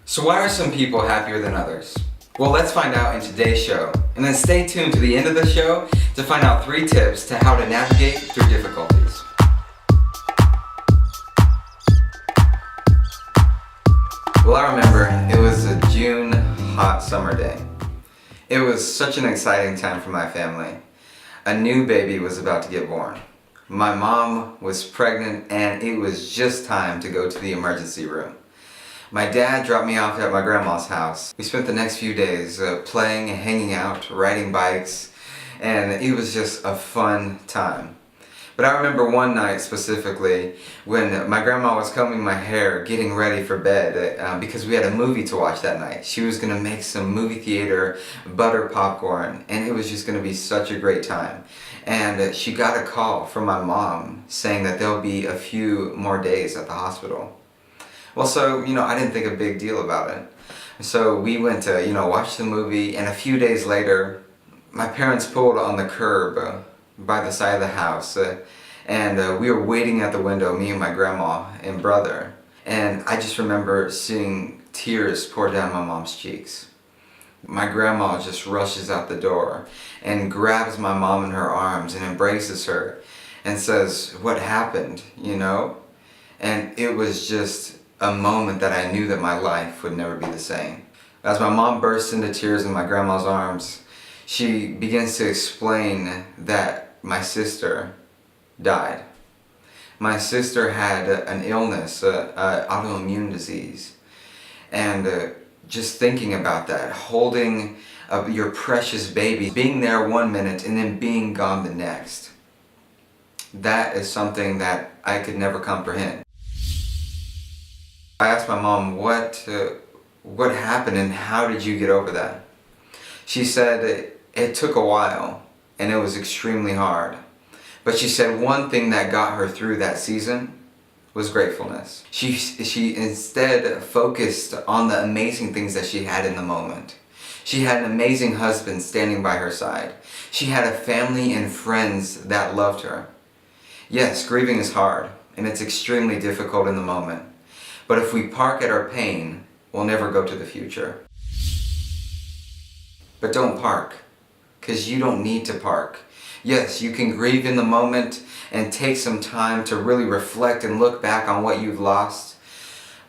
So why are some people happier than others? Well, let's find out in today's show. And then stay tuned to the end of the show to find out 3 tips to how to navigate through difficulties. Well, I remember it was a June hot summer day. It was such an exciting time for my family. A new baby was about to get born. My mom was pregnant and it was just time to go to the emergency room. My dad dropped me off at my grandma's house. We spent the next few days playing and hanging out, riding bikes, and it was just a fun time. But I remember one night specifically when my grandma was combing my hair, getting ready for bed because we had a movie to watch that night. She was gonna make some movie theater butter popcorn and it was just gonna be such a great time. And she got a call from my mom saying that there'll be a few more days at the hospital. Well, so, I didn't think a big deal about it. So we went to, watch the movie, and a few days later, my parents pulled on the curb by the side of the house, and we were waiting at the window, me and my grandma and brother, and I just remember seeing tears pour down my mom's cheeks. My grandma just rushes out the door and grabs my mom in her arms and embraces her and says, "What happened?" And it was just a moment that I knew that my life would never be the same. As my mom bursts into tears in my grandma's arms, she begins to explain that my sister died. My sister had an illness, an autoimmune disease. And just thinking about that, holding your precious baby, being there one minute and then being gone the next, that is something that I could never comprehend. I asked my mom, what happened and how did you get over that? She said it took a while and it was extremely hard. But she said one thing that got her through that season was gratefulness. She instead focused on the amazing things that she had in the moment. She had an amazing husband standing by her side. She had a family and friends that loved her. Yes, grieving is hard and it's extremely difficult in the moment. But if we park at our pain, we'll never go to the future. But don't park, because you don't need to park. Yes, you can grieve in the moment and take some time to really reflect and look back on what you've lost.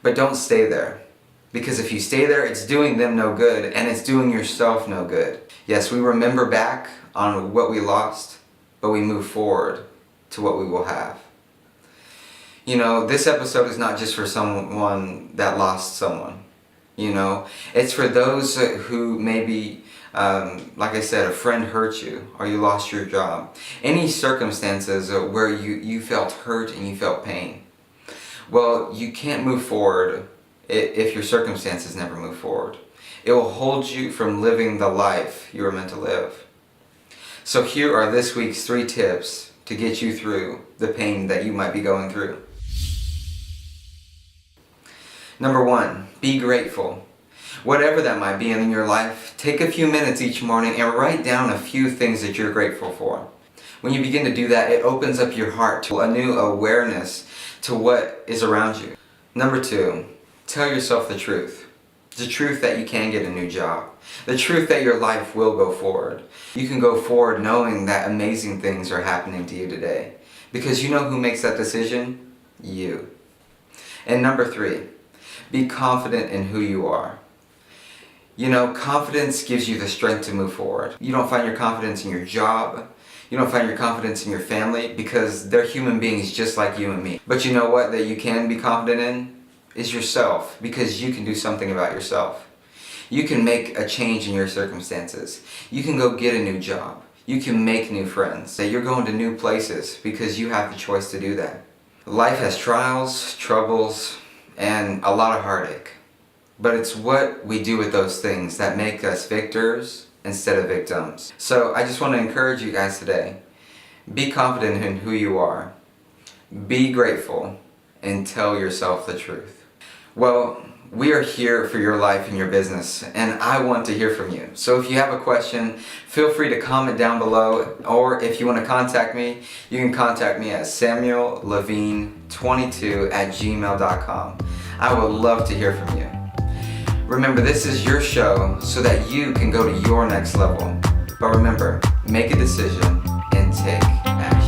But don't stay there, because if you stay there, it's doing them no good and it's doing yourself no good. Yes, we remember back on what we lost, but we move forward to what we will have. This episode is not just for someone that lost someone. It's for those who maybe, like I said, a friend hurt you or you lost your job. Any circumstances where you felt hurt and you felt pain. Well, you can't move forward if your circumstances never move forward. It will hold you from living the life you were meant to live. So here are this week's 3 tips to get you through the pain that you might be going through. Number 1, be grateful. Whatever that might be in your life, take a few minutes each morning and write down a few things that you're grateful for. When you begin to do that, it opens up your heart to a new awareness to what is around you. Number 2, tell yourself the truth. The truth that you can get a new job. The truth that your life will go forward. You can go forward knowing that amazing things are happening to you today. Because you know who makes that decision? You. And number 3, be confident in who you are. Confidence gives you the strength to move forward. You don't find your confidence in your job. You don't find your confidence in your family because they're human beings just like you and me. But you know what that you can be confident in? Is yourself, because you can do something about yourself. You can make a change in your circumstances. You can go get a new job. You can make new friends. That you're going to new places because you have the choice to do that. Life has trials, troubles, and a lot of heartache. But it's what we do with those things that make us victors instead of victims. So I just want to encourage you guys today. Be confident in who you are. Be grateful and tell yourself the truth. Well, we are here for your life and your business, and I want to hear from you. So if you have a question, feel free to comment down below, or if you want to contact me, you can contact me at samuellevine22@gmail.com. I would love to hear from you. Remember, this is your show so that you can go to your next level. But remember, make a decision and take action.